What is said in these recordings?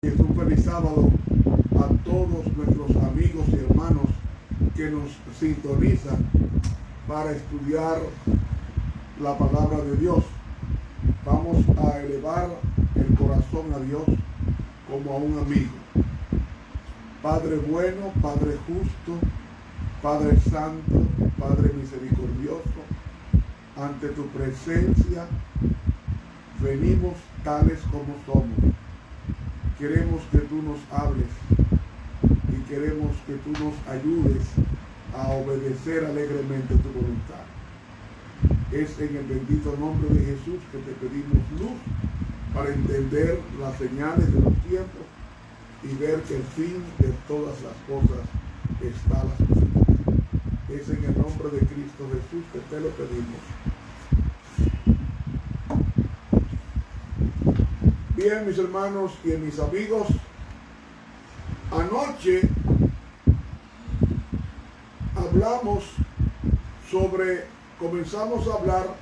Es un feliz sábado a todos nuestros amigos y hermanos que nos sintonizan para estudiar la palabra de Dios. Vamos a elevar el corazón a Dios como a un amigo. Padre bueno, Padre justo, Padre santo, Padre misericordioso, ante tu presencia venimos tales como somos. Queremos que tú nos hables y queremos que tú nos ayudes a obedecer alegremente tu voluntad. Es en el bendito nombre de Jesús que te pedimos luz para entender las señales de los tiempos y ver que el fin de todas las cosas está a las puertas. Es en el nombre de Cristo Jesús que te lo pedimos. Bien, mis hermanos y mis amigos, anoche comenzamos a hablar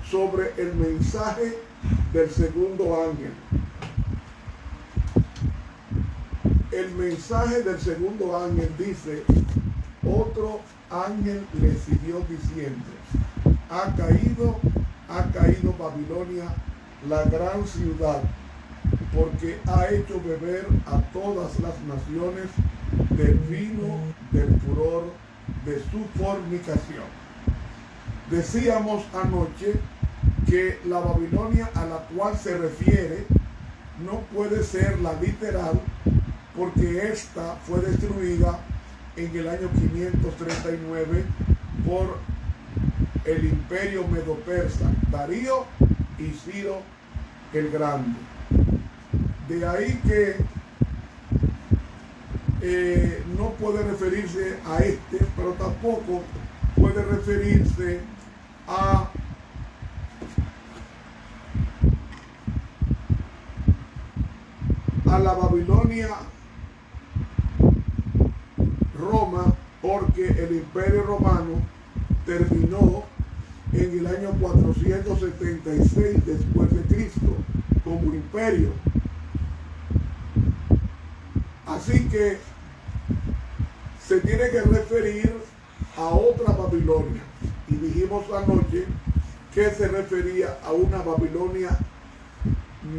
sobre el mensaje del segundo ángel. El mensaje del segundo ángel dice: otro ángel le siguió diciendo, ha caído Babilonia, la gran ciudad, porque ha hecho beber a todas las naciones del vino del furor de su fornicación. Decíamos anoche que la Babilonia a la cual se refiere no puede ser la literal, porque esta fue destruida en el año 539 por el imperio medo-persa, Darío y Ciro el Grande. De ahí que no puede referirse a este, pero tampoco puede referirse a la Babilonia Roma, porque el imperio romano terminó en el año 476 después de Cristo como imperio. Así que se tiene que referir a otra Babilonia. Y dijimos anoche que se refería a una Babilonia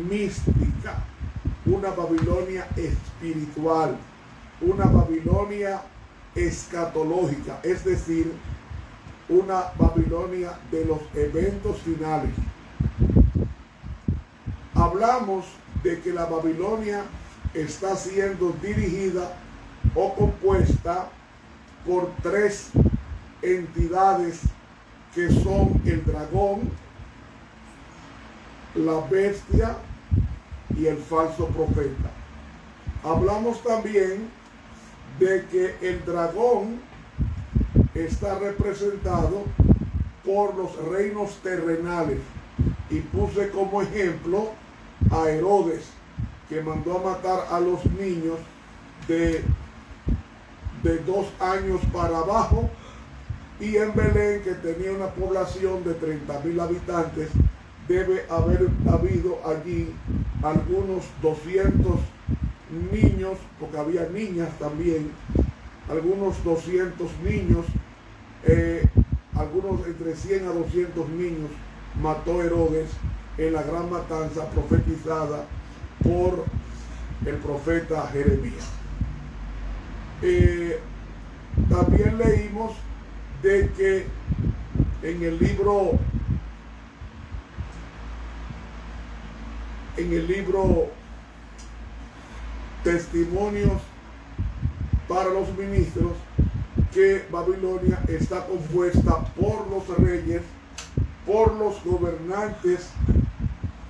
mística, una Babilonia espiritual, una Babilonia escatológica, es decir, una Babilonia de los eventos finales. Hablamos de que la Babilonia está siendo dirigida o compuesta por tres entidades que son el dragón, la bestia y el falso profeta. Hablamos también de que el dragón está representado por los reinos terrenales y puse como ejemplo a Herodes, que mandó a matar a los niños de 2 años para abajo, y en Belén, que tenía una población de 30,000 habitantes, debe haber habido allí algunos 200 niños, porque había niñas también, algunos 200 niños, algunos entre 100 a 200 niños mató Herodes en la gran matanza profetizada por el profeta Jeremías. También leímos de que en el libro Testimonios para los ministros, que Babilonia está compuesta por los reyes, por los gobernantes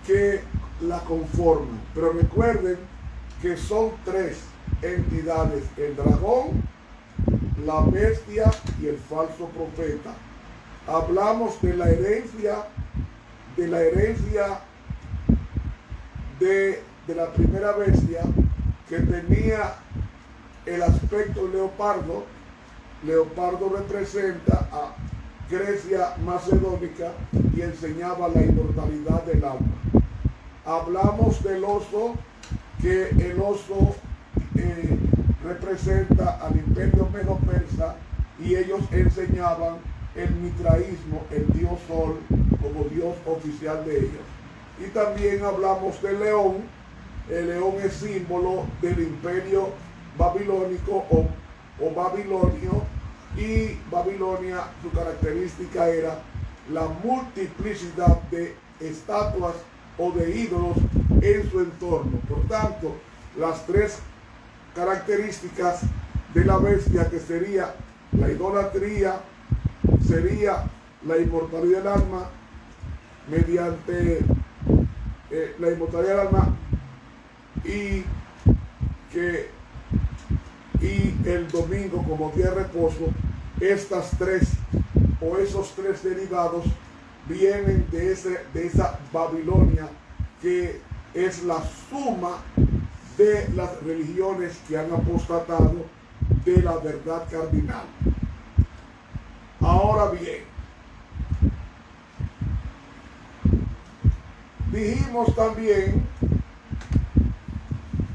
que la conforman. Pero recuerden que son tres entidades: el dragón, la bestia y el falso profeta. Hablamos de la herencia de la primera bestia, que tenía el aspecto leopardo. Leopardo representa a Grecia macedónica y enseñaba la inmortalidad del alma. Hablamos del oso, que el oso representa al imperio medo-persa, y ellos enseñaban el mitraísmo, el dios sol, como dios oficial de ellos. Y también hablamos del león. El león es símbolo del imperio babilónico o babilonio, y Babilonia, su característica era la multiplicidad de estatuas o de ídolos en su entorno. Por tanto, las tres características de la bestia, que sería la idolatría, sería la inmortalidad del alma mediante la inmortalidad del alma y el domingo como día de reposo. Estas tres o esos tres derivados vienen de esa Babilonia, que es la suma de las religiones que han apostatado de la verdad cardinal. Ahora bien, dijimos también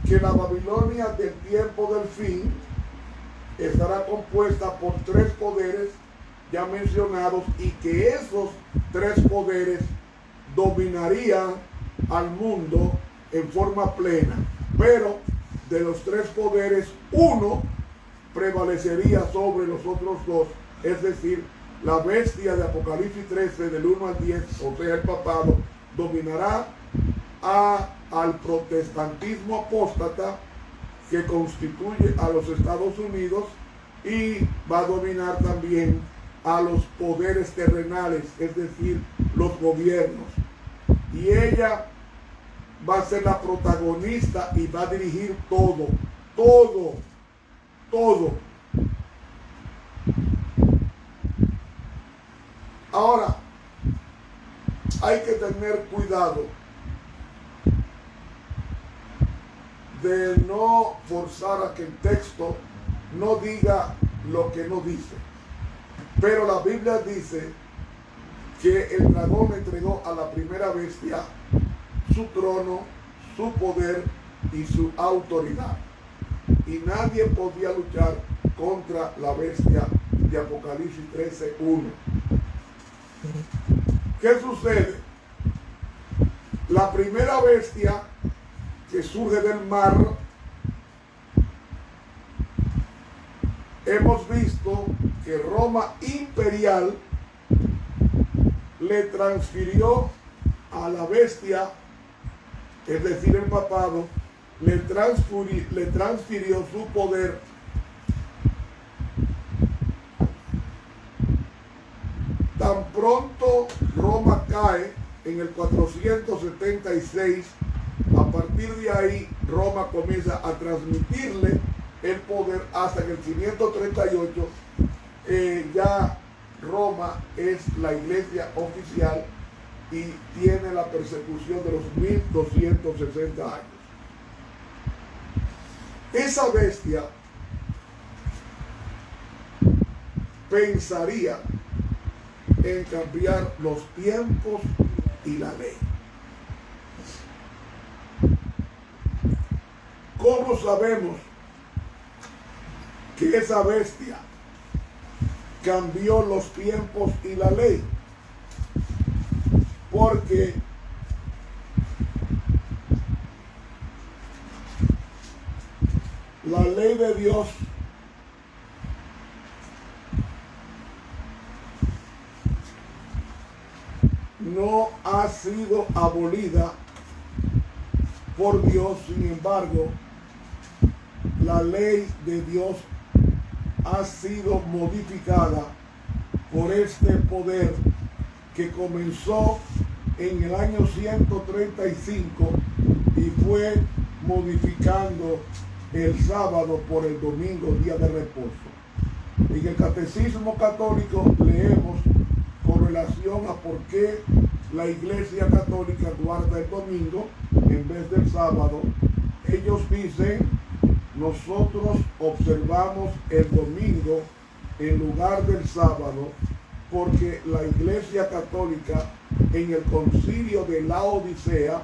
que la Babilonia del tiempo del fin estará compuesta por tres poderes ya mencionados, y que esos tres poderes dominarían al mundo en forma plena. Pero de los tres poderes, uno prevalecería sobre los otros dos, es decir, la bestia de Apocalipsis 13 del 1 al 10, o sea, el papado, dominará al protestantismo apóstata que constituye a los Estados Unidos, y va a dominar también a los poderes terrenales, es decir, los gobiernos. Y ella va a ser la protagonista y va a dirigir todo. Ahora, hay que tener cuidado de no forzar a que el texto no diga lo que no dice. Pero la Biblia dice que el dragón entregó a la primera bestia su trono, su poder y su autoridad. Y nadie podía luchar contra la bestia de Apocalipsis 13:1. ¿Qué sucede? La primera bestia que surge del mar, hemos visto que Roma imperial le transfirió a la bestia, es decir, el papado, le transfirió su poder tan pronto Roma cae en el 476. A partir de ahí, Roma comienza a transmitirle el poder hasta que en el 538 ya Roma es la iglesia oficial y tiene la persecución de los 1260 años. Esa bestia pensaría en cambiar los tiempos y la ley. ¿Cómo sabemos que esa bestia cambió los tiempos y la ley? Porque la ley de Dios no ha sido abolida por Dios. Sin embargo, la ley de Dios ha sido modificada por este poder que comenzó en el año 135 y fue modificando el sábado por el domingo, día de reposo. En el Catecismo Católico leemos con relación a por qué la Iglesia Católica guarda el domingo en vez del sábado. Ellos dicen: nosotros observamos el domingo en lugar del sábado porque la Iglesia Católica en el concilio de Laodicea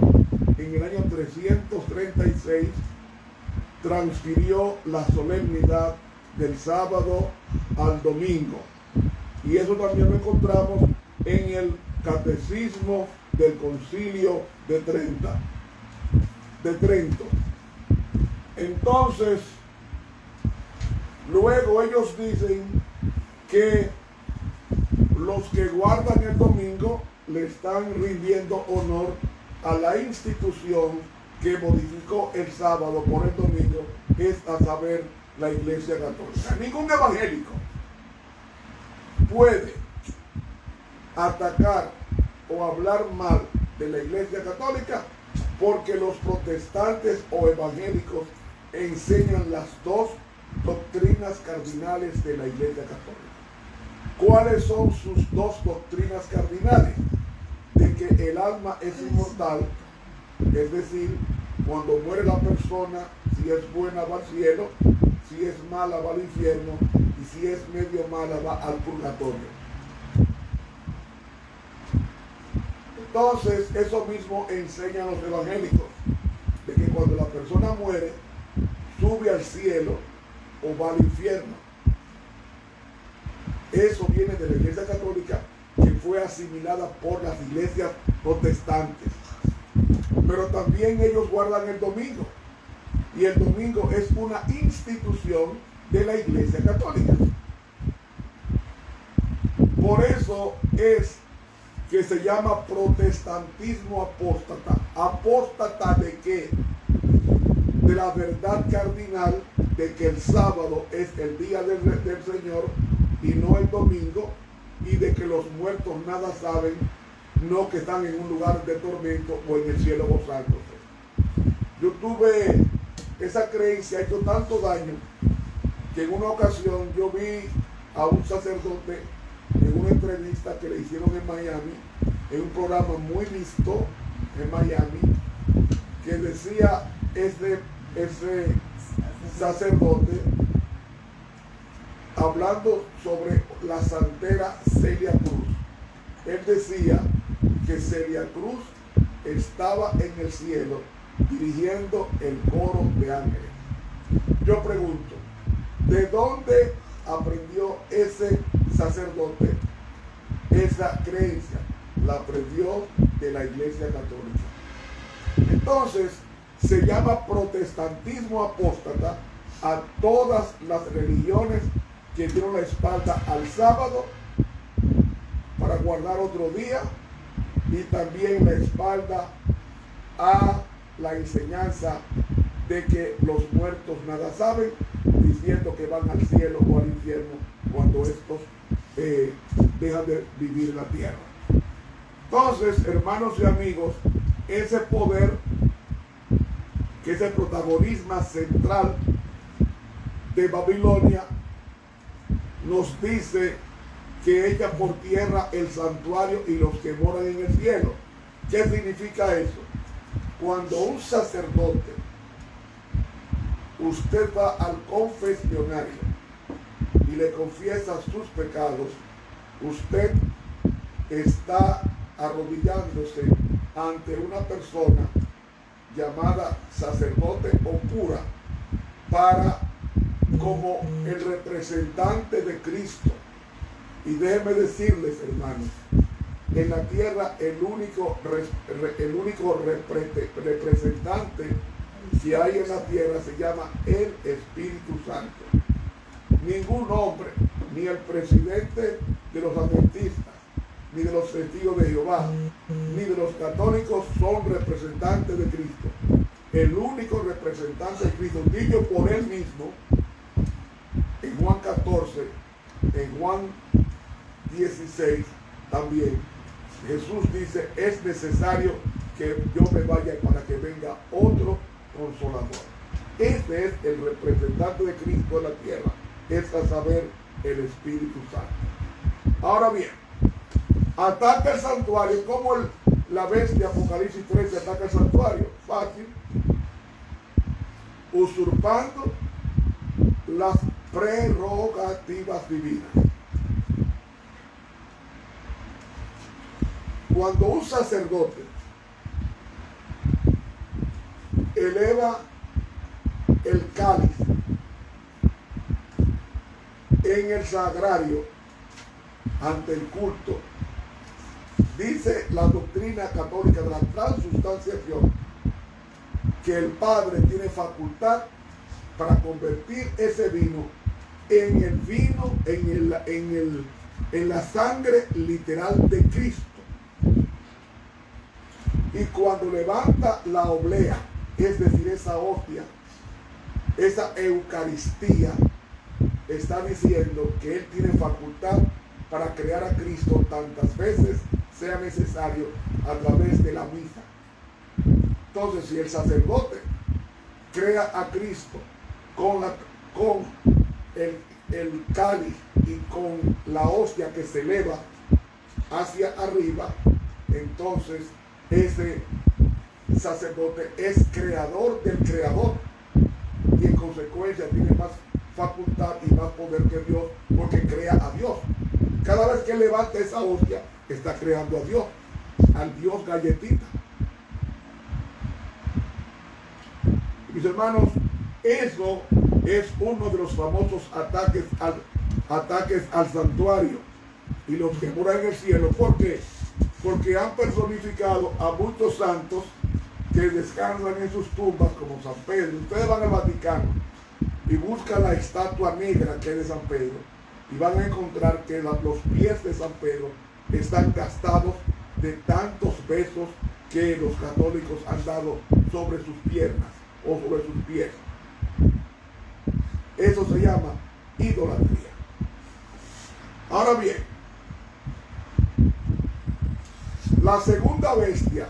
en el año 336, transfirió la solemnidad del sábado al domingo. Y eso también lo encontramos en el Catecismo del Concilio de Trento. Entonces, luego ellos dicen que los que guardan el domingo le están rindiendo honor a la institución que modificó el sábado por el domingo, es a saber, la Iglesia Católica. Ningún evangélico puede atacar o hablar mal de la Iglesia Católica porque los protestantes o evangélicos enseñan las dos doctrinas cardinales de la Iglesia Católica. ¿Cuáles son sus dos doctrinas cardinales? De que el alma es inmortal, es decir, cuando muere la persona, si es buena va al cielo, si es mala va al infierno, y si es medio mala va al purgatorio. Entonces, eso mismo enseñan los evangélicos, de que cuando la persona muere, sube al cielo o va al infierno. Eso viene de la Iglesia Católica, que fue asimilada por las iglesias protestantes. Pero también ellos guardan el domingo. Y el domingo es una institución de la Iglesia Católica. Por eso es que se llama protestantismo apóstata. ¿Apóstata de qué? De la verdad cardinal de que el sábado es el día del Señor y no el domingo, y de que los muertos nada saben, no que están en un lugar de tormento o en el cielo gozándose. Yo tuve esa creencia, ha hecho tanto daño, que en una ocasión yo vi a un sacerdote en una entrevista que le hicieron en Miami, en un programa muy visto en Miami, que decía ese sacerdote, hablando sobre la santera Celia Cruz. Él decía que Celia Cruz estaba en el cielo dirigiendo el coro de ángeles. Yo pregunto, ¿de dónde aprendió ese sacerdote esa creencia? La aprendió de la Iglesia Católica. Entonces, se llama protestantismo apóstata a todas las religiones que dieron la espalda al sábado para guardar otro día, y también la espalda a la enseñanza de que los muertos nada saben, diciendo que van al cielo o al infierno cuando estos dejan de vivir en la tierra. Entonces, hermanos y amigos, ese poder, que es el protagonismo central de Babilonia, nos dice que echa por tierra el santuario y los que moran en el cielo. ¿Qué significa eso? Cuando un sacerdote, usted va al confesionario y le confiesa sus pecados, usted está arrodillándose ante una persona llamada sacerdote o cura, para, como el representante de Cristo. Y déjenme decirles, hermanos, en la tierra el único representante que hay en la tierra se llama el Espíritu Santo. Ningún hombre, ni el presidente de los adventistas, ni de los testigos de Jehová, ni de los católicos son representantes de Cristo. El único representante de Cristo, dicho por él mismo, en Juan 14, en Juan 16 también, Jesús dice, es necesario que yo me vaya para que venga otro consolador. Este es el representante de Cristo en la tierra, es a saber, el Espíritu Santo. Ahora bien, ataca el santuario. ¿Cómo la bestia Apocalipsis 13 ataca el santuario? Fácil. Usurpando las prerrogativas divinas. Cuando un sacerdote eleva el cáliz en el sagrario ante el culto, dice la doctrina católica de la transustanciación que el Padre tiene facultad para convertir ese vino en el vino, en la sangre literal de Cristo. Y cuando levanta la oblea, es decir, esa hostia, esa Eucaristía, está diciendo que Él tiene facultad para crear a Cristo tantas veces sea necesario a través de la misa. Entonces, si el sacerdote crea a Cristo con el cáliz y con la hostia que se eleva hacia arriba, entonces ese sacerdote es creador del creador y en consecuencia tiene más facultad y más poder que Dios porque crea a Dios. Cada vez que levanta esa hostia está creando a Dios, al Dios galletita. Mis hermanos, eso es uno de los famosos ataques al santuario y los que moran en el cielo. ¿Por qué? Porque han personificado a muchos santos que descansan en sus tumbas como San Pedro. Ustedes van al Vaticano y buscan la estatua negra que es de San Pedro y van a encontrar que los pies de San Pedro están gastados de tantos besos que los católicos han dado sobre sus piernas o sobre sus pies. Eso se llama idolatría. Ahora bien, la segunda bestia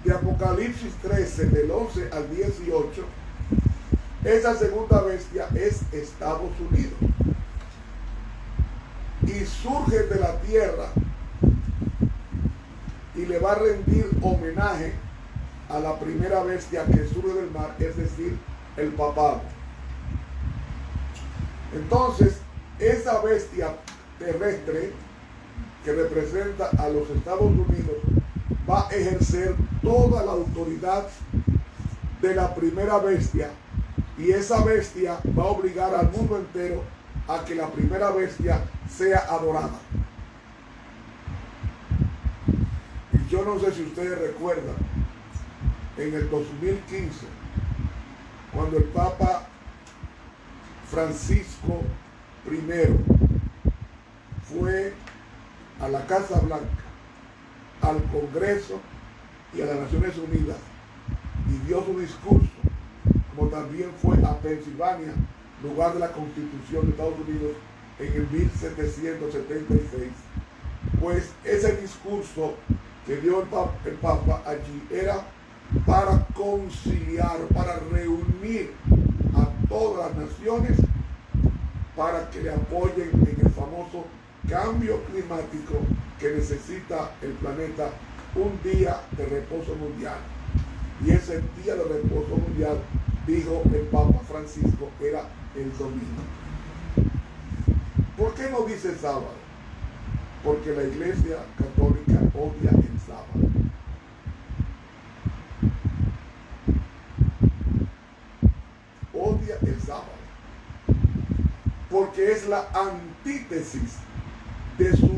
de Apocalipsis 13, del 11 al 18, esa segunda bestia es Estados Unidos. Y surge de la tierra y le va a rendir homenaje a la primera bestia que surge del mar, es decir, el papado. Entonces, esa bestia terrestre que representa a los Estados Unidos va a ejercer toda la autoridad de la primera bestia y esa bestia va a obligar al mundo entero a que la primera bestia sea adorada. Y yo no sé si ustedes recuerdan, en el 2015, cuando el Papa Francisco I fue a la Casa Blanca, al Congreso y a las Naciones Unidas y dio su discurso, como también fue a Pensilvania, lugar de la Constitución de Estados Unidos, en el 1776. Pues ese discurso que dio el Papa allí era para conciliar, para reunir a todas las naciones para que le apoyen en el famoso cambio climático que necesita el planeta, un día de reposo mundial. Y ese día de reposo mundial, dijo el Papa Francisco, era el domingo. ¿Por qué no dice sábado? Porque la Iglesia Católica odia el sábado. Odia el sábado. Porque es la antítesis de su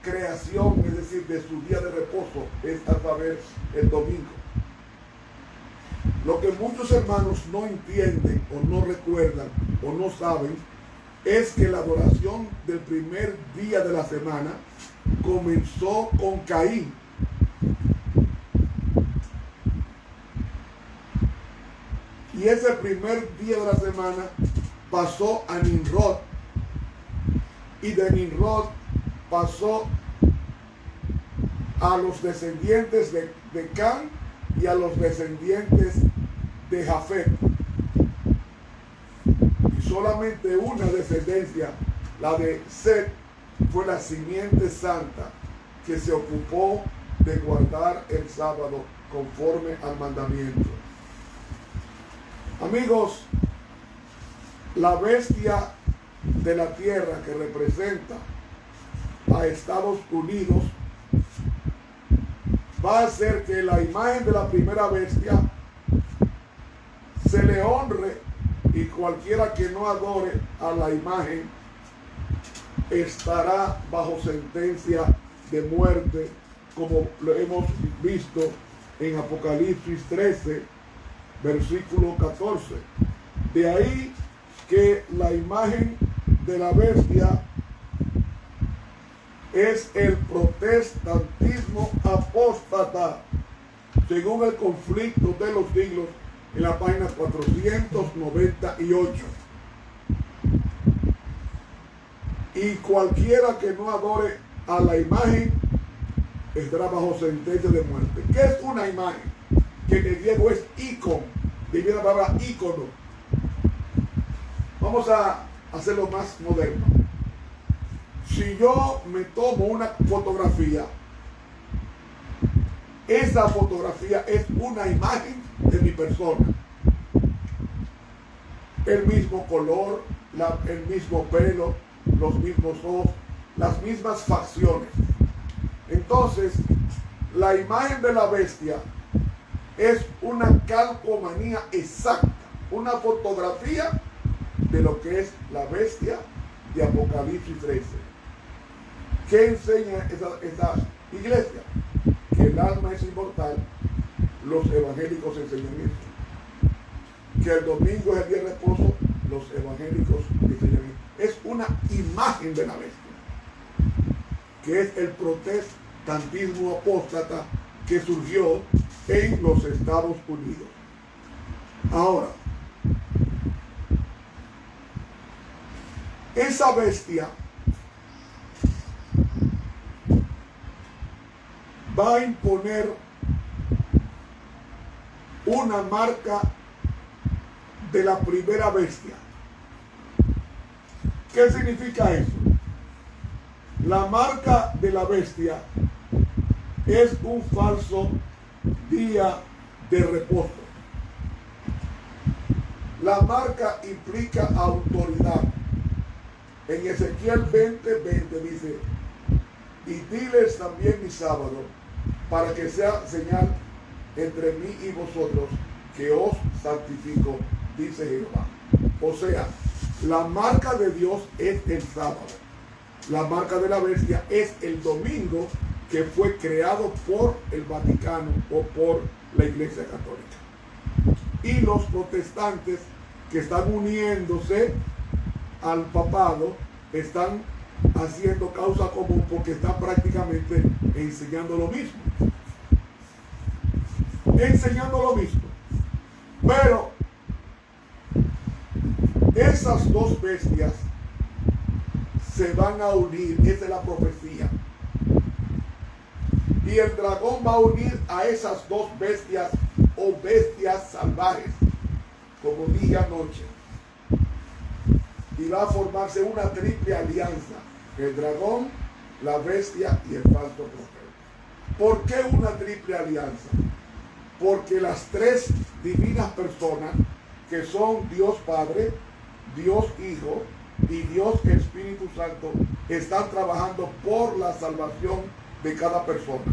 creación, es decir, de su día de reposo, es a saber, el domingo. Lo que muchos hermanos no entienden o no recuerdan o no saben es que la adoración del primer día de la semana comenzó con Caín. Y ese primer día de la semana pasó a Nimrod. Y de Nimrod pasó a los descendientes de Cam y a los descendientes de Jafet. Y solamente una descendencia, la de Set, fue la simiente santa que se ocupó de guardar el sábado conforme al mandamiento. Amigos, la bestia de la tierra que representa a Estados Unidos va a hacer que la imagen de la primera bestia se le honre, y cualquiera que no adore a la imagen estará bajo sentencia de muerte, como lo hemos visto en Apocalipsis 13, versículo 14. De ahí que la imagen de la bestia es el protestantismo apóstata, según el Conflicto de los Siglos, en la página 498. Y cualquiera que no adore a la imagen estará bajo sentencia de muerte. ¿Qué es una imagen? Que en el griego es icon, de ahí viene la palabra ícono. Vamos a hacerlo más moderno. Si yo me tomo una fotografía, esa fotografía es una imagen de mi persona. El mismo color, el mismo pelo, los mismos ojos, las mismas facciones. Entonces, la imagen de la bestia es una calcomanía exacta, una fotografía de lo que es la bestia de Apocalipsis 13. ¿Qué enseña esa iglesia? Que el alma es inmortal. Los evangélicos enseñan eso. Que el domingo es el día de reposo. Los evangélicos enseñan eso. Es una imagen de la bestia, que es el protestantismo apóstata que surgió en los Estados Unidos. Ahora, esa bestia va a imponer una marca de la primera bestia. ¿Qué significa eso? La marca de la bestia es un falso día de reposo. La marca implica autoridad. En Ezequiel 20:20 dice: y diles también mi sábado, para que sea señal entre mí y vosotros, que os santifico, dice Jehová. O sea, la marca de Dios es el sábado. La marca de la bestia es el domingo, que fue creado por el Vaticano o por la Iglesia Católica. Y los protestantes que están uniéndose al papado están haciendo causa común, porque están prácticamente enseñando lo mismo. Pero esas dos bestias se van a unir, esa es la profecía. Y el dragón va a unir a esas dos bestias, o bestias salvajes, como dije anoche. Y va a formarse una triple alianza: el dragón, la bestia y el falso profeta. ¿Por qué una triple alianza? Porque las tres divinas personas, que son Dios Padre, Dios Hijo y Dios Espíritu Santo, están trabajando por la salvación de cada persona.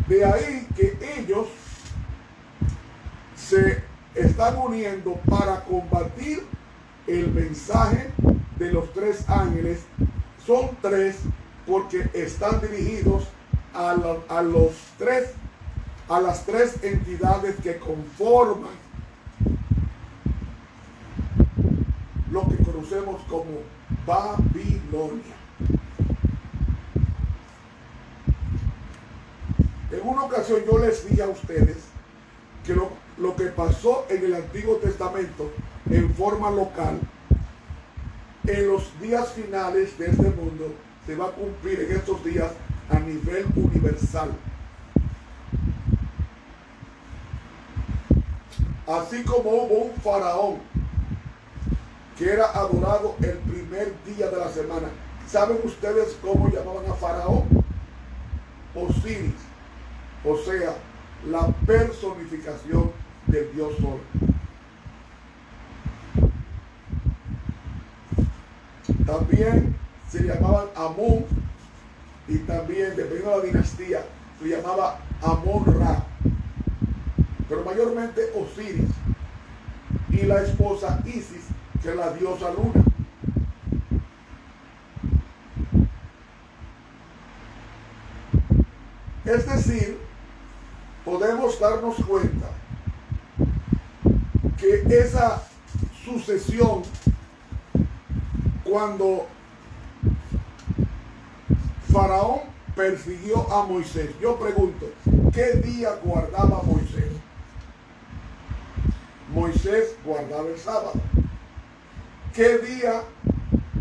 De ahí que ellos se están uniendo para combatir el mensaje de los tres ángeles. Son tres porque están dirigidos a las tres entidades que conforman lo que conocemos como Babilonia. En una ocasión yo les dije a ustedes que lo que pasó en el Antiguo Testamento en forma local, en los días finales de este mundo, se va a cumplir en estos días a nivel universal. Así como hubo un faraón que era adorado el primer día de la semana. ¿Saben ustedes cómo llamaban a faraón? Osiris, o sea, la personificación del dios sol. También se llamaban Amón, y también, dependiendo de la dinastía, se llamaba Amon-Ra, pero mayormente Osiris, y la esposa Isis, que es la diosa luna. Es decir, podemos darnos cuenta que esa sucesión, cuando Faraón persiguió a Moisés, yo pregunto, ¿qué día guardaba Moisés? Moisés guardaba el sábado. ¿Qué día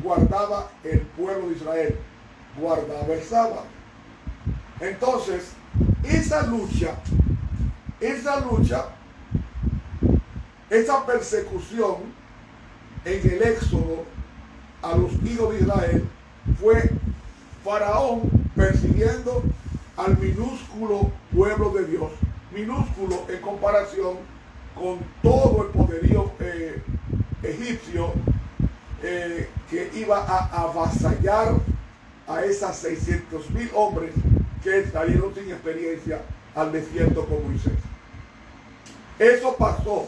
guardaba el pueblo de Israel? Guardaba el sábado. Entonces, esa lucha, esa persecución en el Éxodo a los hijos de Israel fue Faraón persiguiendo al minúsculo pueblo de Dios, minúsculo en comparación con todo el poderío egipcio que iba a avasallar a esas 600,000 hombres que salieron sin experiencia al desierto con Moisés. Eso pasó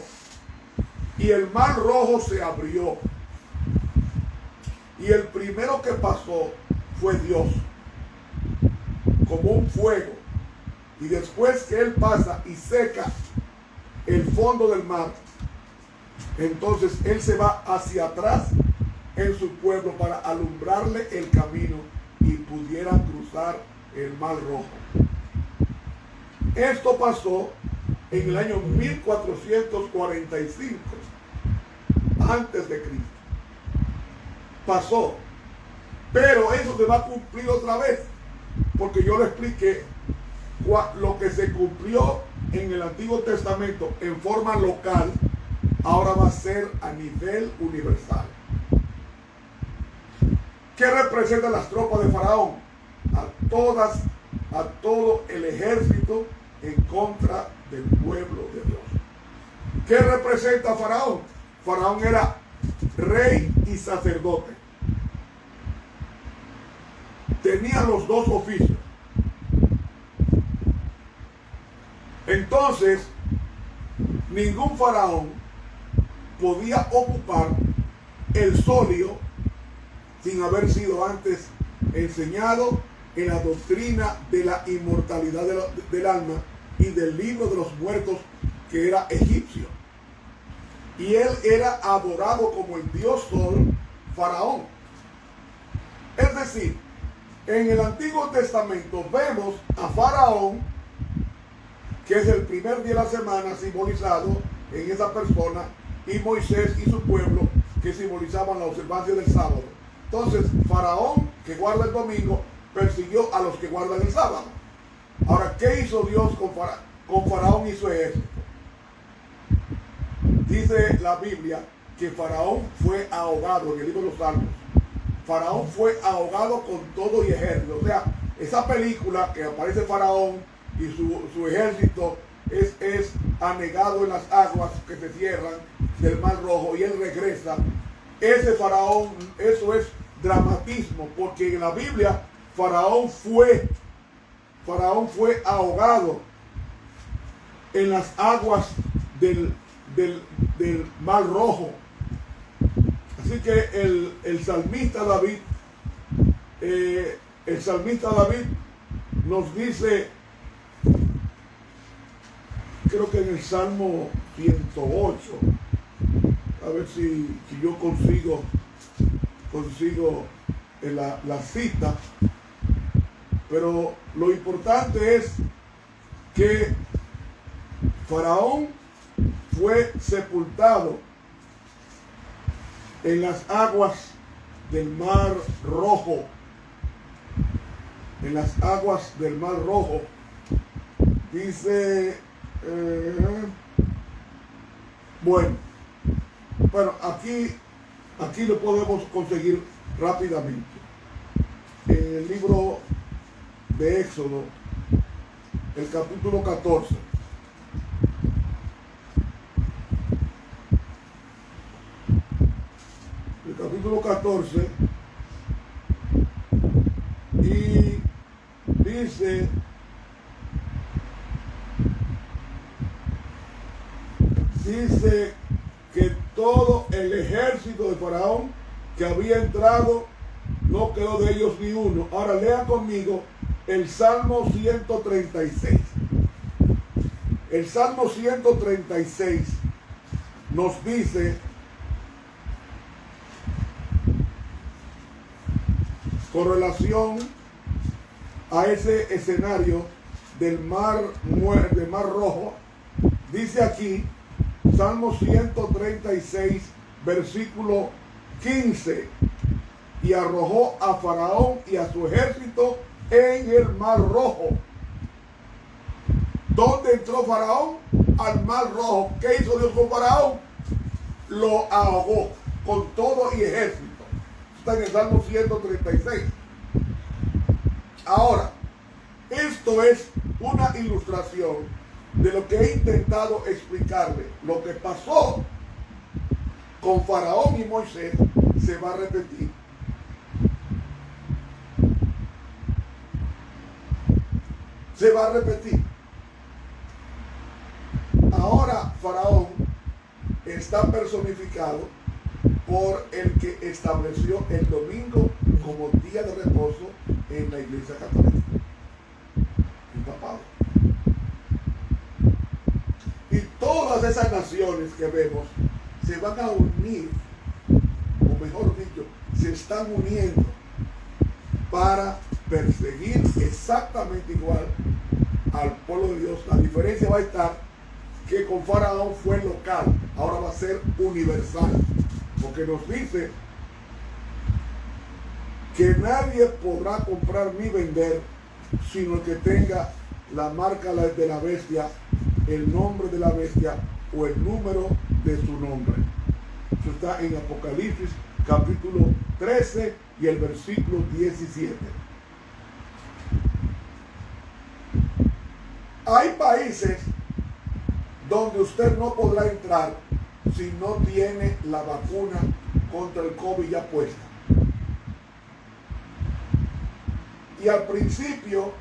y el mar Rojo se abrió, y el primero que pasó fue Dios como un fuego, y después que él pasa y seca el fondo del mar, entonces él se va hacia atrás en su pueblo para alumbrarle el camino y pudieran cruzar el mar Rojo. Esto pasó en el año 1445 antes de Cristo. Pasó, pero eso se va a cumplir otra vez, porque yo le expliqué lo que se cumplió en el Antiguo Testamento en forma local, ahora va a ser a nivel universal. ¿Qué representan las tropas de Faraón? A todo el ejército en contra del pueblo de Dios. ¿Qué representa Faraón? Faraón era rey y sacerdote. Tenía los dos oficios. Entonces, ningún faraón podía ocupar el solio sin haber sido antes enseñado en la doctrina de la inmortalidad del alma y del libro de los muertos, que era egipcio. Y él era adorado como el dios Sol, Faraón. Es decir, en el Antiguo Testamento vemos a Faraón, que es el primer día de la semana simbolizado en esa persona, y Moisés y su pueblo, que simbolizaban la observancia del sábado. Entonces, Faraón, que guarda el domingo, persiguió a los que guardan el sábado. Ahora, ¿qué hizo Dios con Faraón y su ejército? Dice la Biblia que Faraón fue ahogado en el libro de los Salmos. Faraón fue ahogado con todo y ejército. O sea, esa película que aparece Faraón y su ejército es anegado en las aguas que se cierran del Mar Rojo y él regresa. Ese Faraón, eso es dramatismo, porque en la Biblia Faraón fue ahogado en las aguas del Mar Rojo. Así que el salmista David nos dice, creo que en el Salmo 108, a ver si yo consigo la cita, pero lo importante es que Faraón fue sepultado en las aguas del Mar Rojo. En las aguas del Mar Rojo. Dice, bueno, aquí lo podemos conseguir rápidamente. En el libro de Éxodo, el capítulo 14. El capítulo 14, y dice dice que todo el ejército de Faraón que había entrado, no quedó de ellos ni uno. Ahora lea conmigo el Salmo 136. El Salmo 136 nos dice, con relación a ese escenario del mar Rojo, dice aquí, Salmo 136, versículo 15, y arrojó a Faraón y a su ejército en el mar Rojo. ¿Dónde entró Faraón? Al mar Rojo. ¿Qué hizo Dios con Faraón? Lo ahogó con todo y ejército. Está en el Salmo 136. Ahora, esto es una ilustración de lo que he intentado explicarle. Lo que pasó con Faraón y Moisés se va a repetir. Se va a repetir. Ahora Faraón está personificado por el que estableció el domingo como día de reposo en la Iglesia Católica, el papado. Y todas esas naciones que vemos se van a unir, o mejor dicho, se están uniendo para perseguir exactamente igual al pueblo de Dios. La diferencia va a estar que con Faraón fue local, ahora va a ser universal, porque nos dice que nadie podrá comprar ni vender sino el que tenga la marca de la bestia, el nombre de la bestia o el número de su nombre. Eso está en Apocalipsis capítulo 13 y el versículo 17. Hay países donde usted no podrá entrar si no tiene la vacuna contra el COVID ya puesta. Y al principio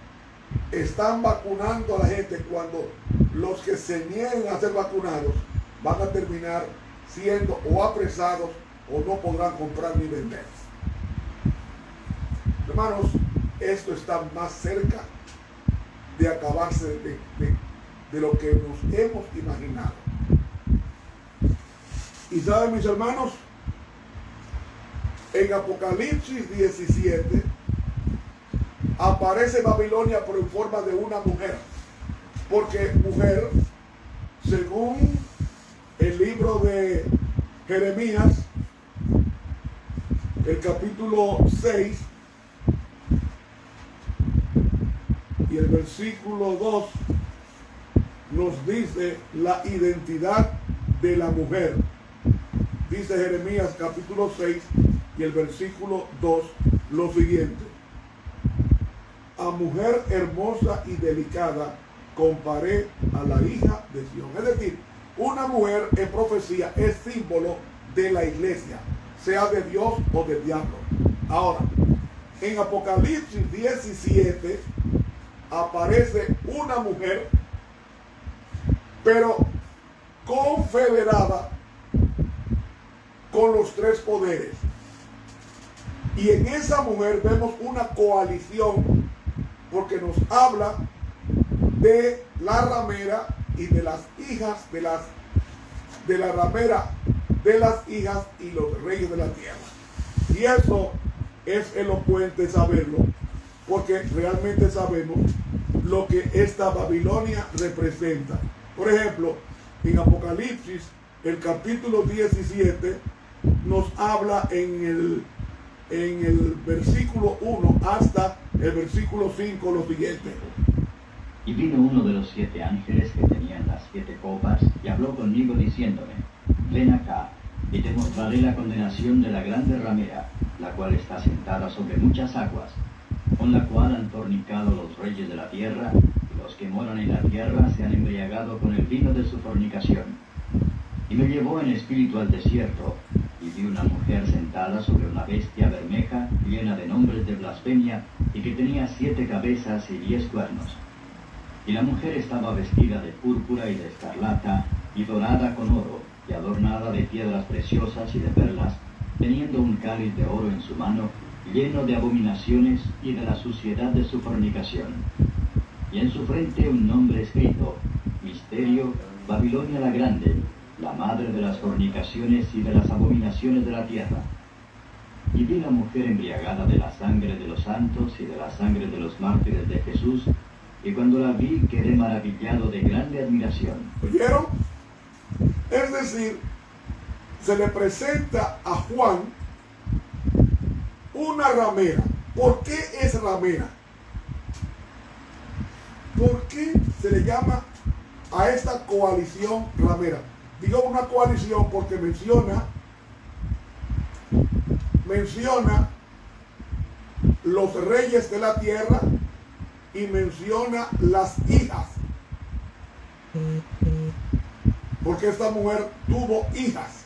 están vacunando a la gente cuando los que se nieguen a ser vacunados van a terminar siendo o apresados o no podrán comprar ni vender. Hermanos, esto está más cerca de acabarse de lo que nos hemos imaginado. Y saben, mis hermanos, en Apocalipsis 17 aparece Babilonia pero en forma de una mujer, porque mujer, según el libro de Jeremías, el capítulo 6 y el versículo 2 nos dice la identidad de la mujer. Dice Jeremías capítulo 6 y el versículo 2 lo siguiente: a mujer hermosa y delicada comparé a la hija de Sión. Es decir, una mujer en profecía es símbolo de la iglesia, sea de Dios o del diablo. Ahora, en Apocalipsis 17 aparece una mujer, pero confederada con los tres poderes. Y en esa mujer vemos una coalición, porque nos habla de la ramera y de las hijas de la ramera, de las hijas y los reyes de la tierra. Y eso es elocuente saberlo, porque realmente sabemos lo que esta Babilonia representa. Por ejemplo, en Apocalipsis, el capítulo 17, nos habla en el versículo 1 hasta el versículo 5 lo siguiente: y vino uno de los 7 ángeles que tenían las 7 copas y habló conmigo diciéndome: ven acá, y te mostraré la condenación de la grande ramera, la cual está sentada sobre muchas aguas, con la cual han fornicado los reyes de la tierra, y los que moran en la tierra se han embriagado con el vino de su fornicación. Y me llevó en espíritu al desierto, y vi una mujer sentada sobre una bestia bermeja, llena de nombres de blasfemia, y que tenía 7 cabezas y 10 cuernos. Y la mujer estaba vestida de púrpura y de escarlata, y dorada con oro, y adornada de piedras preciosas y de perlas, teniendo un cáliz de oro en su mano, lleno de abominaciones y de la suciedad de su fornicación. Y en su frente un nombre escrito: Misterio, Babilonia la Grande, la madre de las fornicaciones y de las abominaciones de la tierra. Y vi la mujer embriagada de la sangre de los santos y de la sangre de los mártires de Jesús, y cuando la vi quedé maravillado de grande admiración. ¿Oyeron? Es decir, se le presenta a Juan una ramera. ¿Por qué es ramera? ¿Por qué se le llama a esta coalición ramera? Digo una coalición porque menciona los reyes de la tierra y menciona las hijas. Porque esta mujer tuvo hijas.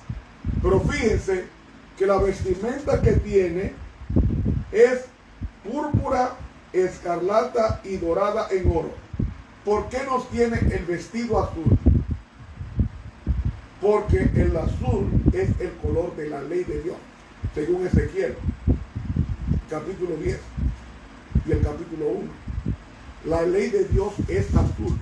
Pero fíjense que la vestimenta que tiene es púrpura, escarlata y dorada en oro. ¿Por qué nos tiene el vestido azul? Porque el azul es el color de la ley de Dios, según Ezequiel, capítulo 10 y el capítulo 1. La ley de Dios es azul,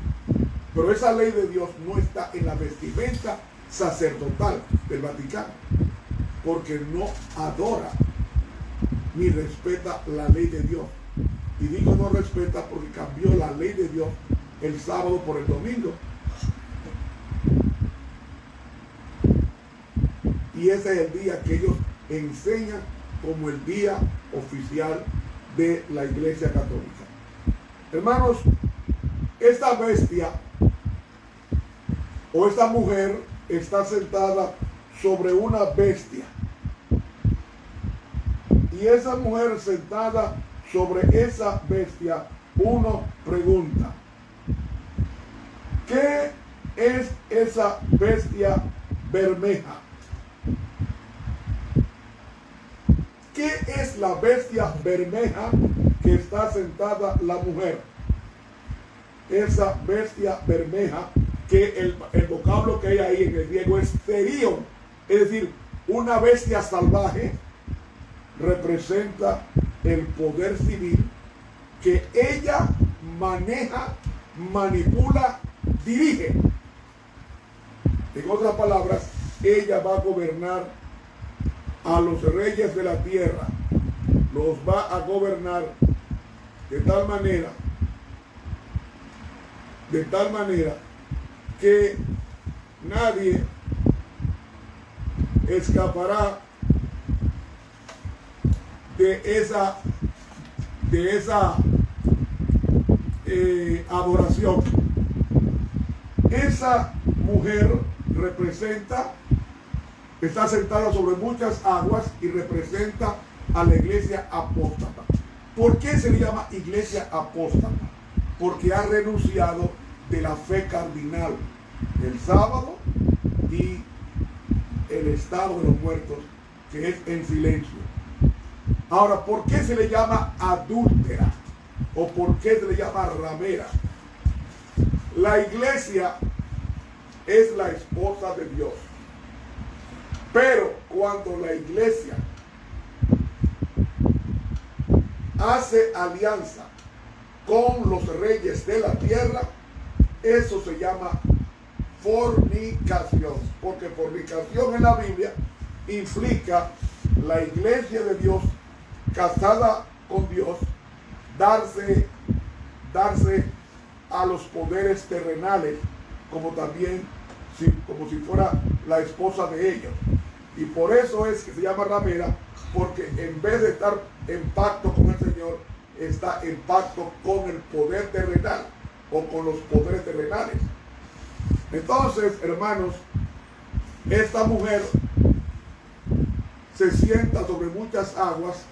pero esa ley de Dios no está en la vestimenta sacerdotal del Vaticano, porque no adora ni respeta la ley de Dios. Y digo no respeta porque cambió la ley de Dios el sábado por el domingo. Y ese es el día que ellos enseñan como el día oficial de la Iglesia Católica. Hermanos, esta bestia o esta mujer está sentada sobre una bestia. Y esa mujer sentada sobre esa bestia, uno pregunta: ¿qué es esa bestia bermeja? ¿Qué es la bestia bermeja que está sentada la mujer? Esa bestia bermeja, que el vocablo que hay ahí en el griego es therion, es decir, una bestia salvaje, representa el poder civil que ella maneja, manipula, dirige. En otras palabras, ella va a gobernar a los reyes de la tierra, los va a gobernar de tal manera que nadie escapará de esa adoración. Esa mujer está sentada sobre muchas aguas y representa a la iglesia apóstata. ¿Por qué se le llama iglesia apóstata? Porque ha renunciado de la fe cardinal, el sábado y el estado de los muertos, que es en silencio. Ahora, ¿por qué se le llama adúltera? ¿O por qué se le llama ramera? La iglesia es la esposa de Dios. Pero cuando la iglesia hace alianza con los reyes de la tierra, eso se llama fornicación. Porque fornicación en la Biblia implica la iglesia de Dios casada con Dios, darse a los poderes terrenales, como también como si fuera la esposa de ellos. Y por eso es que se llama ramera, porque en vez de estar en pacto con el Señor, está en pacto con el poder terrenal o con los poderes terrenales. Entonces, hermanos, esta mujer se sienta sobre muchas aguas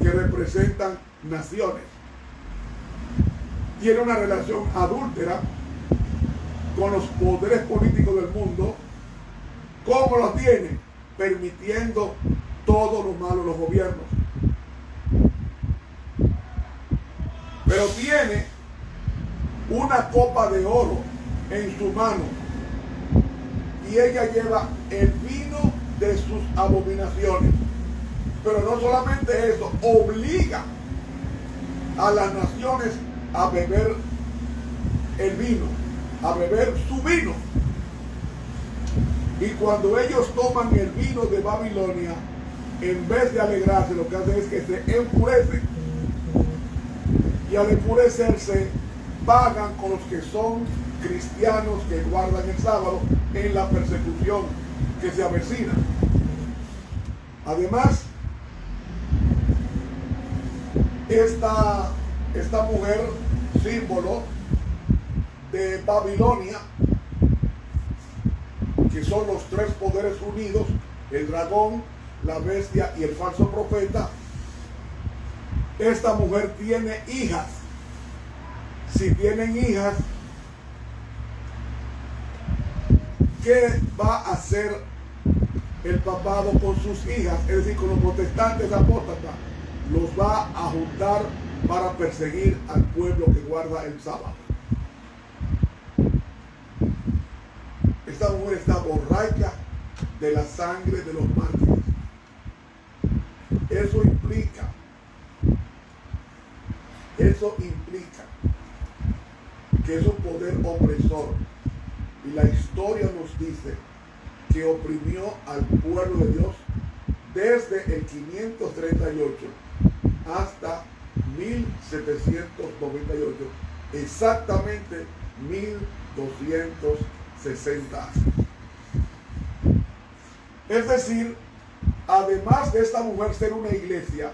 que representan naciones. Tiene una relación adúltera con los poderes políticos del mundo. ¿Cómo los tiene? Permitiendo todo lo malo de los gobiernos. Pero tiene una copa de oro en su mano. y ella lleva el vino de sus abominaciones. Pero no solamente eso, obliga a las naciones a beber el vino, a beber su vino. Y cuando ellos toman el vino de Babilonia, en vez de alegrarse, lo que hacen es que se enfurecen. Y al enfurecerse, vagan con los que son cristianos que guardan el sábado en la persecución que se avecina. Además, esta mujer, símbolo de Babilonia, que son los tres poderes unidos, el dragón, la bestia y el falso profeta, esta mujer tiene hijas. Si tienen hijas, ¿qué va a hacer el papado con sus hijas? Es decir, con los protestantes apóstatas, los va a juntar para perseguir al pueblo que guarda el sábado. Esta mujer está borracha de la sangre de los mártires. Eso implica que es un poder opresor. Y la historia nos dice que oprimió al pueblo de Dios desde el 538 hasta 1798, exactamente 1260 años. Es decir, además de esta mujer ser una iglesia,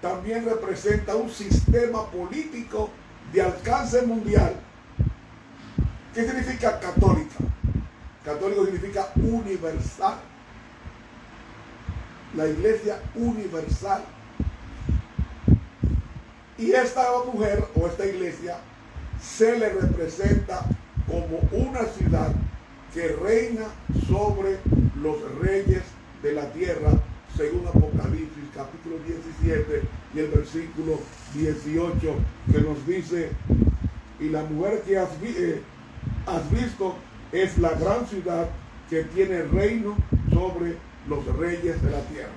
también representa un sistema político de alcance mundial. ¿Qué significa católica? Católico significa universal. La iglesia universal. Y esta mujer o esta iglesia se le representa como una ciudad que reina sobre los reyes de la tierra, según Apocalipsis capítulo 17 y el versículo 18, que nos dice: y la mujer que has visto es la gran ciudad que tiene reino sobre los reyes de la tierra.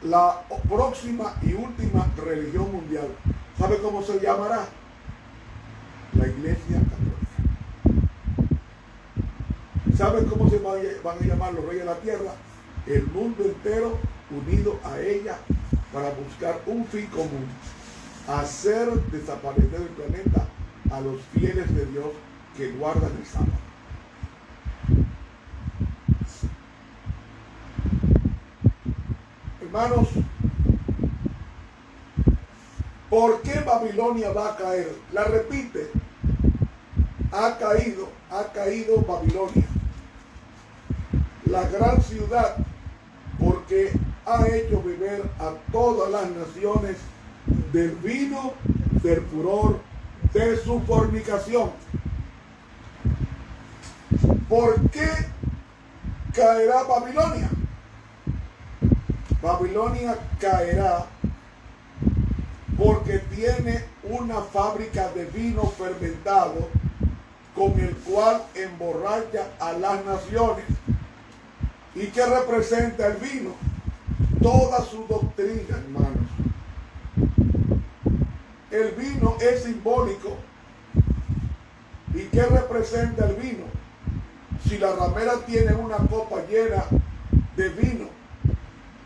La próxima y última religión mundial, ¿sabe cómo se llamará? La Iglesia Católica. ¿Sabe cómo se van a llamar los reyes de la tierra? El mundo entero unido a ella para buscar un fin común: hacer desaparecer el planeta a los fieles de Dios que guardan el sábado. Hermanos, ¿por qué Babilonia va a caer? La repite: ha caído Babilonia, la gran ciudad, porque ha hecho beber a todas las naciones del vino del furor de su fornicación. ¿Por qué caerá Babilonia? Babilonia caerá porque tiene una fábrica de vino fermentado con el cual emborracha a las naciones. ¿Y qué representa el vino? Toda su doctrina, hermanos. El vino es simbólico. ¿Y qué representa el vino? Si la ramera tiene una copa llena de vino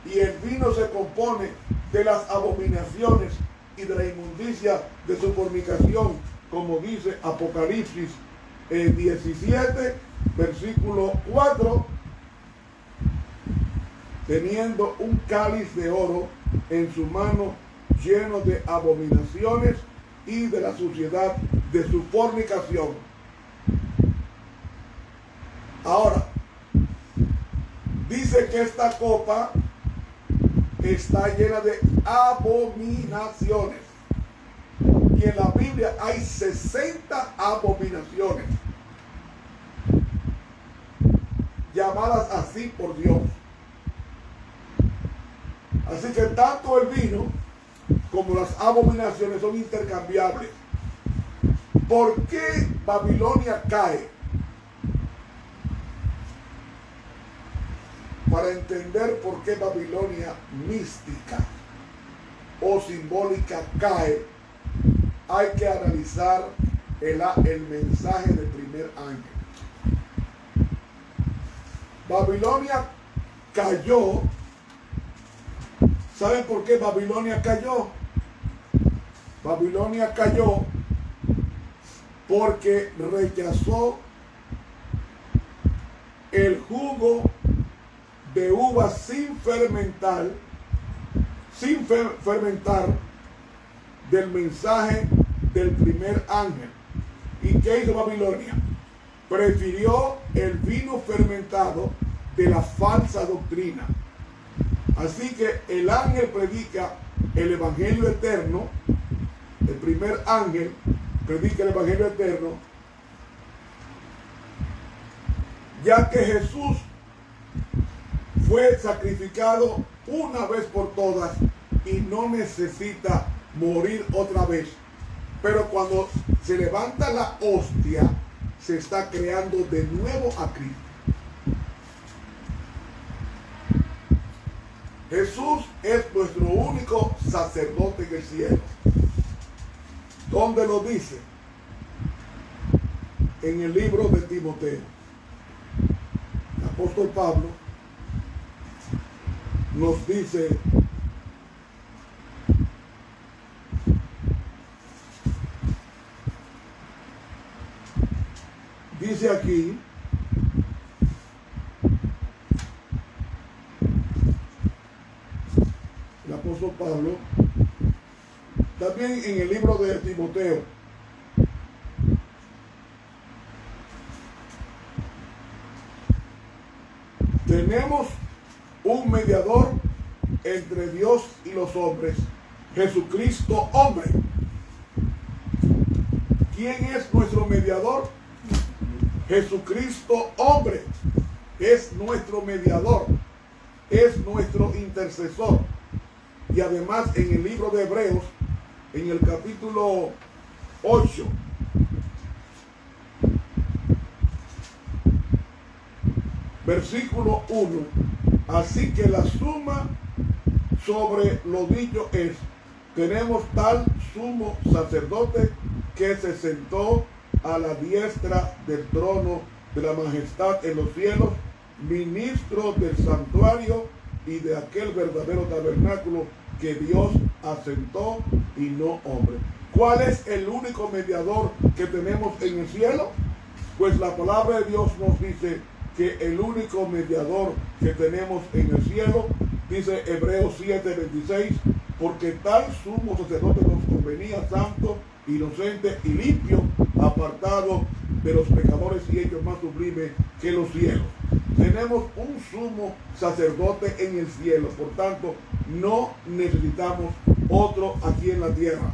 y el vino se compone de las abominaciones y de la inmundicia de su fornicación, como dice Apocalipsis 17, versículo 4, teniendo un cáliz de oro en su mano lleno de abominaciones y de la suciedad de su fornicación. Ahora, dice que esta copa está llena de abominaciones. Y en la Biblia hay 60 abominaciones, llamadas así por Dios. Así que tanto el vino como las abominaciones son intercambiables. ¿Por qué Babilonia cae? para entender por qué Babilonia mística o simbólica cae, hay que analizar el mensaje del primer ángel. Babilonia cayó. ¿Saben por qué Babilonia cayó? Babilonia cayó porque rechazó el jugo de uva sin fermentar del mensaje del primer ángel. ¿Y qué hizo Babilonia? Prefirió el vino fermentado de la falsa doctrina. Así que el ángel predica el evangelio eterno, el primer ángel predica el evangelio eterno, ya que Jesús fue sacrificado una vez por todas y no necesita morir otra vez. Pero cuando se levanta la hostia, se está creando de nuevo a Cristo. Jesús es nuestro único sacerdote en el cielo. ¿Dónde lo dice? En el libro de Timoteo. El apóstol Pablo nos dice aquí, el apóstol Pablo, también en el libro de Timoteo, tenemos un mediador entre Dios y los hombres, Jesucristo hombre. ¿Quién es nuestro mediador? Jesucristo hombre. Es nuestro mediador, es nuestro intercesor. Y además en el libro de Hebreos, en el capítulo 8, versículo 1, así que la suma sobre lo dicho es, tenemos tal sumo sacerdote que se sentó a la diestra del trono de la majestad en los cielos, ministro del santuario y de aquel verdadero tabernáculo que Dios asentó y no hombre. ¿Cuál es el único mediador que tenemos en el cielo? Pues la palabra de Dios nos dice que el único mediador que tenemos en el cielo, dice Hebreos 7:26, porque tal sumo sacerdote nos convenía santo, inocente y limpio, apartado de los pecadores y hecho más sublime que los cielos. Tenemos un sumo sacerdote en el cielo, por tanto no necesitamos otro aquí en la tierra.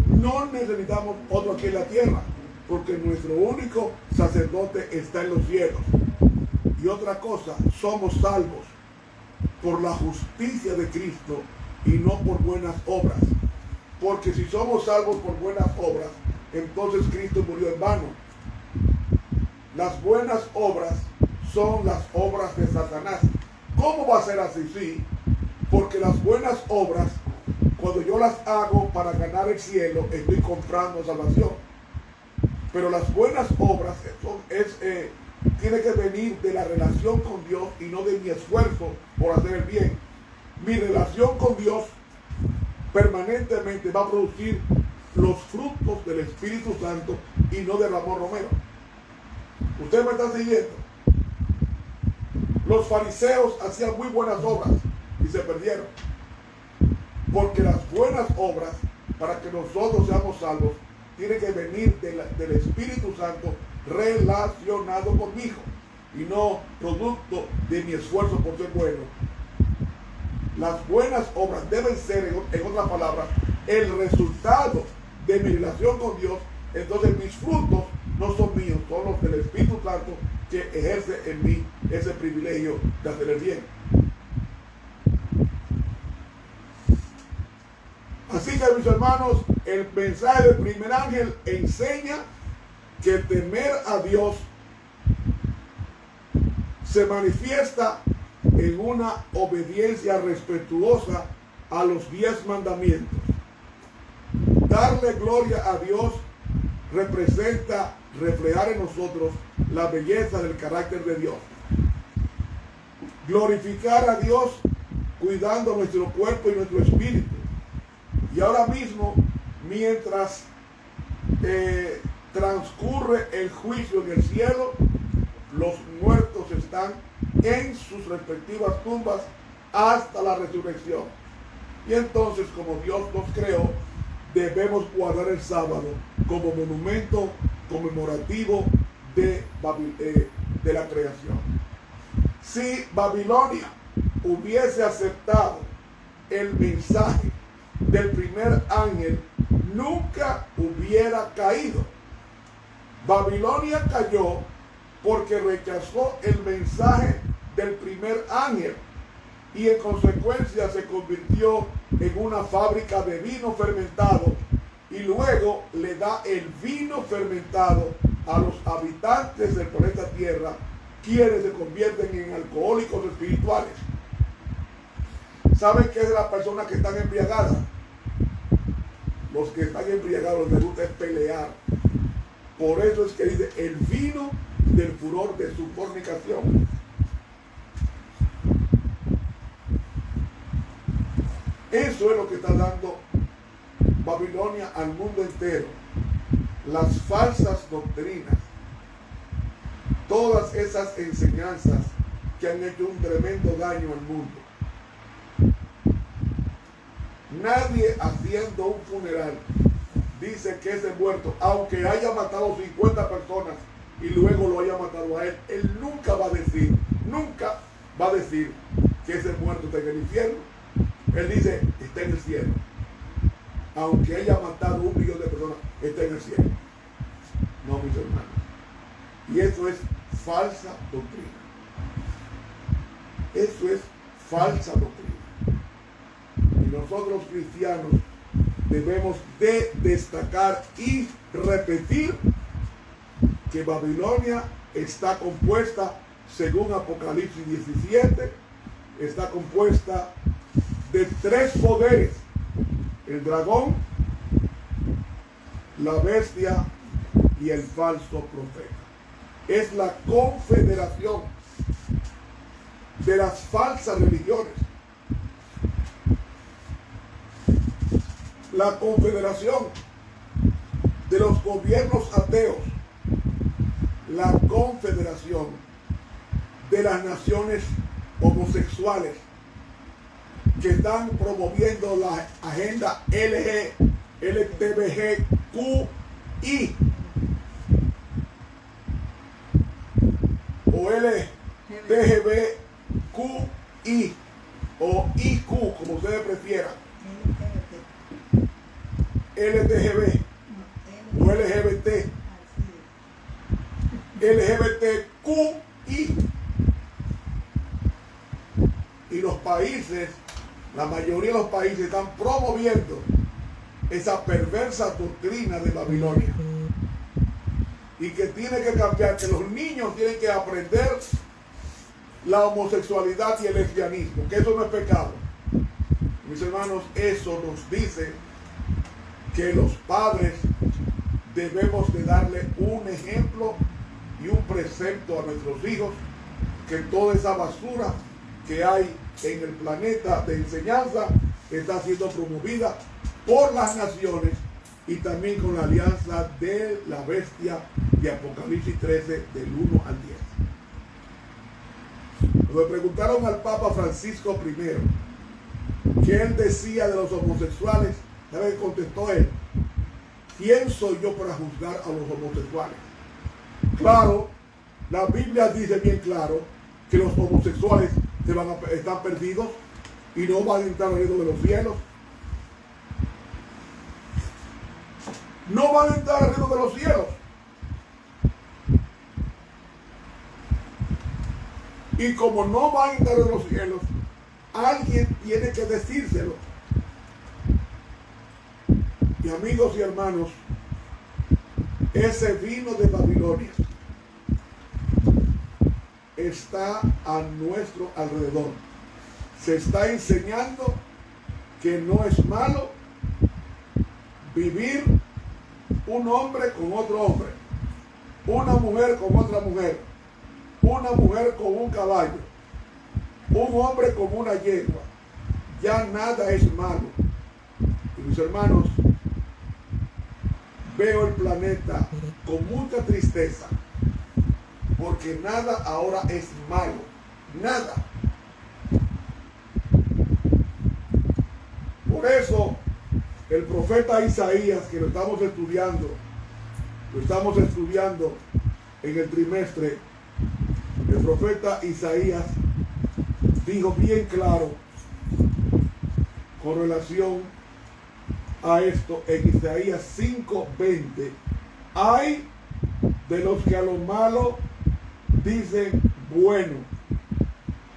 No necesitamos otro aquí en la tierra, porque nuestro único sacerdote está en los cielos. Y otra cosa, somos salvos por la justicia de Cristo y no por buenas obras. Porque si somos salvos por buenas obras, entonces Cristo murió en vano. Las buenas obras son las obras de Satanás. ¿Cómo va a ser así? Sí, porque las buenas obras, cuando yo las hago para ganar el cielo, estoy comprando salvación. Pero las buenas obras tiene que venir de la relación con Dios y no de mi esfuerzo por hacer el bien. Mi relación con Dios permanentemente va a producir los frutos del Espíritu Santo y no de Ramón Romero. ¿Ustedes me están siguiendo? Los fariseos hacían muy buenas obras y se perdieron. Porque las buenas obras, para que nosotros seamos salvos, tienen que venir del Espíritu Santo relacionado conmigo y no producto de mi esfuerzo por ser bueno. Las buenas obras deben ser, en otras palabras, el resultado de mi relación con Dios. Entonces mis frutos no son míos, son los del Espíritu Santo que ejerce en mí ese privilegio de hacer el bien. Así que, mis hermanos, el mensaje del primer ángel enseña que temer a Dios se manifiesta en una obediencia respetuosa a los 10 mandamientos. Darle gloria a Dios representa reflejar en nosotros la belleza del carácter de Dios. Glorificar a Dios cuidando nuestro cuerpo y nuestro espíritu. Y ahora mismo, mientras transcurre el juicio en el cielo, los muertos están en sus respectivas tumbas hasta la resurrección. Y entonces, como Dios nos creó, debemos guardar el sábado como monumento conmemorativo de la creación. Si Babilonia hubiese aceptado el mensaje del primer ángel, nunca hubiera caído. Babilonia cayó porque rechazó el mensaje del primer ángel y en consecuencia se convirtió en una fábrica de vino fermentado y luego le da el vino fermentado a los habitantes del planeta Tierra, quienes se convierten en alcohólicos espirituales. ¿Saben qué es la persona que están embriagadas? Los que están embriagados les gusta es pelear. Por eso es que dice el vino del furor de su fornicación. Eso es lo que está dando Babilonia al mundo entero. Las falsas doctrinas, todas esas enseñanzas que han hecho un tremendo daño al mundo. Nadie haciendo un funeral dice que ese muerto, aunque haya matado 50 personas y luego lo haya matado a él, él nunca va a decir que ese muerto está en el infierno. Él dice, está en el cielo. Aunque haya matado 1 millón de personas, está en el cielo. No, mis hermanos. Y eso es falsa doctrina. Eso es falsa doctrina. Y nosotros cristianos debemos de destacar y repetir que Babilonia está compuesta, según Apocalipsis 17, está compuesta de 3 poderes: el dragón, la bestia y el falso profeta. Es la confederación de las falsas religiones, la confederación de los gobiernos ateos, la confederación de las naciones homosexuales que están promoviendo la agenda LGBTQI o LGBTQI o IQ, como ustedes prefieran. LGB o LGBT, LGBTQI. Y los países, la mayoría de los países están promoviendo esa perversa doctrina de Babilonia. Y que tiene que cambiar, que los niños tienen que aprender la homosexualidad y el lesbianismo, que eso no es pecado. Mis hermanos, eso nos dice que los padres debemos de darle un ejemplo y un precepto a nuestros hijos, que toda esa basura que hay en el planeta de enseñanza está siendo promovida por las naciones y también con la alianza de la bestia de Apocalipsis 13 del 1 al 10. Le preguntaron al Papa Francisco I qué él decía de los homosexuales. ¿Sabe qué contestó él? ¿Quién soy yo para juzgar a los homosexuales? Claro, la Biblia dice bien claro que los homosexuales están perdidos y no van a entrar al reino de los cielos. No van a entrar al reino de los cielos. Y como no van a entrar en los cielos, alguien tiene que decírselo. Y amigos y hermanos, ese vino de Babilonia que está a nuestro alrededor. Se está enseñando que no es malo vivir un hombre con otro hombre, una mujer con otra mujer, una mujer con un caballo, un hombre con una yegua. Ya nada es malo. Y mis hermanos, veo el planeta con mucha tristeza, porque nada ahora es malo, nada. Por eso el profeta Isaías, que lo estamos estudiando en el trimestre, el profeta Isaías dijo bien claro con relación a esto en Isaías 5:20: hay de los que a lo malo dicen bueno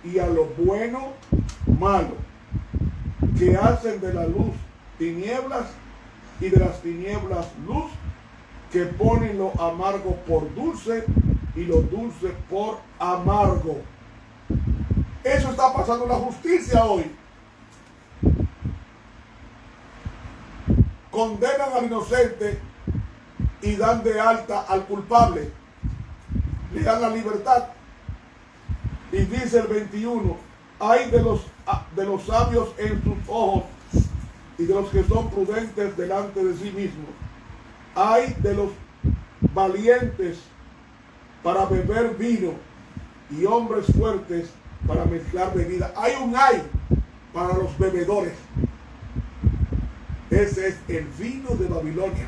y a lo bueno malo, que hacen de la luz tinieblas y de las tinieblas luz, que ponen lo amargo por dulce y lo dulce por amargo. Eso está pasando en la justicia hoy. Condenan al inocente y dan de alta al culpable. Le dan la libertad. Y dice el 21: hay de los sabios en sus ojos y de los que son prudentes delante de sí mismos. Hay de los valientes para beber vino y hombres fuertes para mezclar bebida. Hay un ay para los bebedores. Ese es el vino de Babilonia.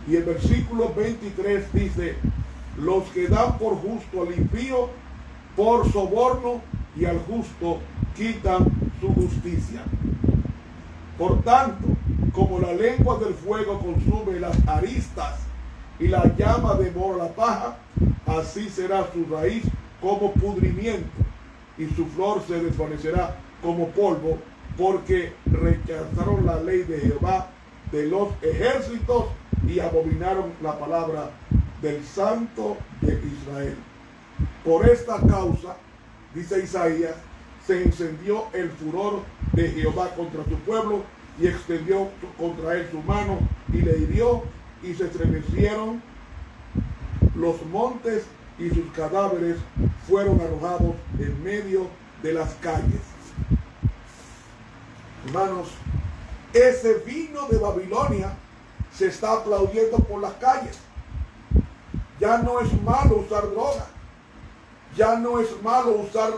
Y el versículo 23 dice: los que dan por justo al impío, por soborno, y al justo quitan su justicia. Por tanto, como la lengua del fuego consume las aristas y la llama devora la paja, así será su raíz como pudrimiento y su flor se desvanecerá como polvo, porque rechazaron la ley de Jehová de los ejércitos y abominaron la palabra del Santo de Israel. Por esta causa, dice Isaías, se encendió el furor de Jehová contra su pueblo y extendió contra él su mano y le hirió, y se estremecieron los montes y sus cadáveres fueron arrojados en medio de las calles. Hermanos, ese vino de Babilonia se está aplaudiendo por las calles. Ya no es malo usar droga, ya no es malo usar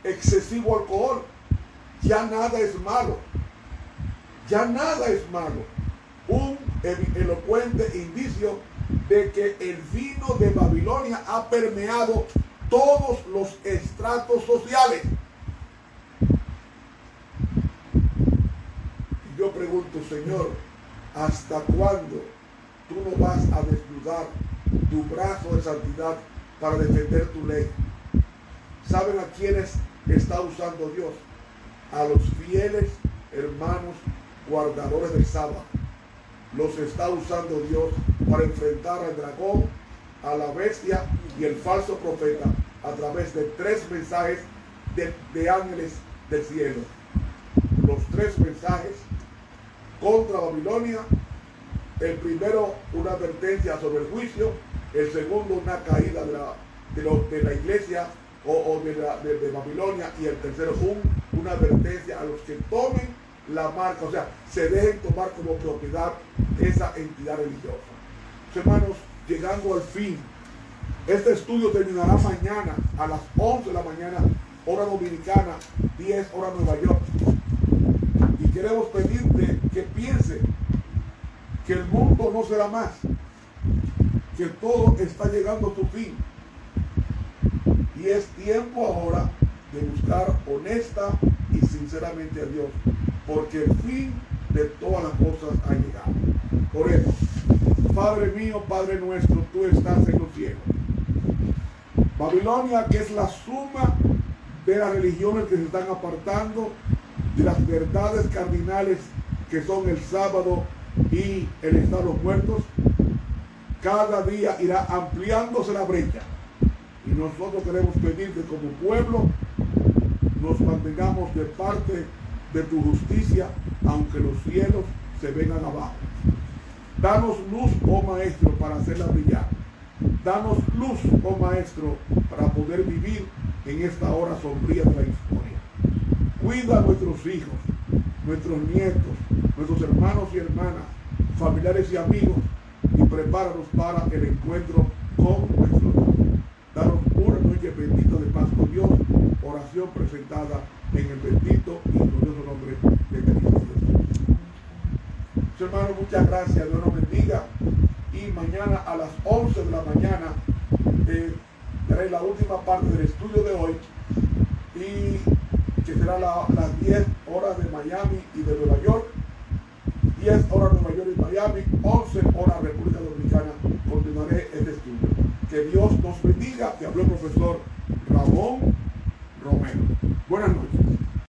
excesivo alcohol, ya nada es malo, ya nada es malo. Un elocuente indicio de que el vino de Babilonia ha permeado todos los estratos sociales. Y yo pregunto, Señor, ¿hasta cuándo tú no vas a desnudar tu brazo de santidad para defender tu ley? ¿Saben a quiénes está usando Dios? A los fieles hermanos guardadores del sábado. Los está usando Dios para enfrentar al dragón, a la bestia y el falso profeta a través de 3 mensajes de ángeles del cielo. Los 3 mensajes contra Babilonia: el primero, una advertencia sobre el juicio; el segundo, una caída de la iglesia de Babilonia; y el tercero, una advertencia a los que tomen la marca, o sea, se dejen tomar como propiedad esa entidad religiosa. Hermanos, llegando al fin, este estudio terminará mañana a las 11 de la mañana, hora dominicana, 10 hora Nueva York. Y queremos pedirte que piense que el mundo no será más, que todo está llegando a su fin. Y es tiempo ahora de buscar honesta y sinceramente a Dios, porque el fin de todas las cosas ha llegado. Por eso, Padre mío, Padre nuestro, tú estás en los cielos. Babilonia, que es la suma de las religiones que se están apartando de las verdades cardinales que son el sábado y el estado de los muertos, cada día irá ampliándose la brecha. Y nosotros queremos pedir que como pueblo nos mantengamos de parte de tu justicia, aunque los cielos se vengan abajo. Danos luz, oh Maestro, para hacerla brillar. Danos luz, oh Maestro, para poder vivir en esta hora sombría de la historia. Cuida a nuestros hijos, nuestros nietos, nuestros hermanos y hermanas, familiares y amigos, y prepáranos para el encuentro con nuestro Dios. Danos una noche bendita de paz con Dios. Oración presentada en el bendito y glorioso nombre de Cristo Jesús. Hermanos, muchas gracias. Dios nos bendiga. Y mañana a las 11 de la mañana daré la última parte del estudio de hoy, y que será las 10 horas de Miami y de Nueva York, 10 horas Nueva York y Miami, 11 horas República Dominicana. Continuaré este estudio. Que Dios nos bendiga. Te habló el profesor Ramón Romero. Buenas noches.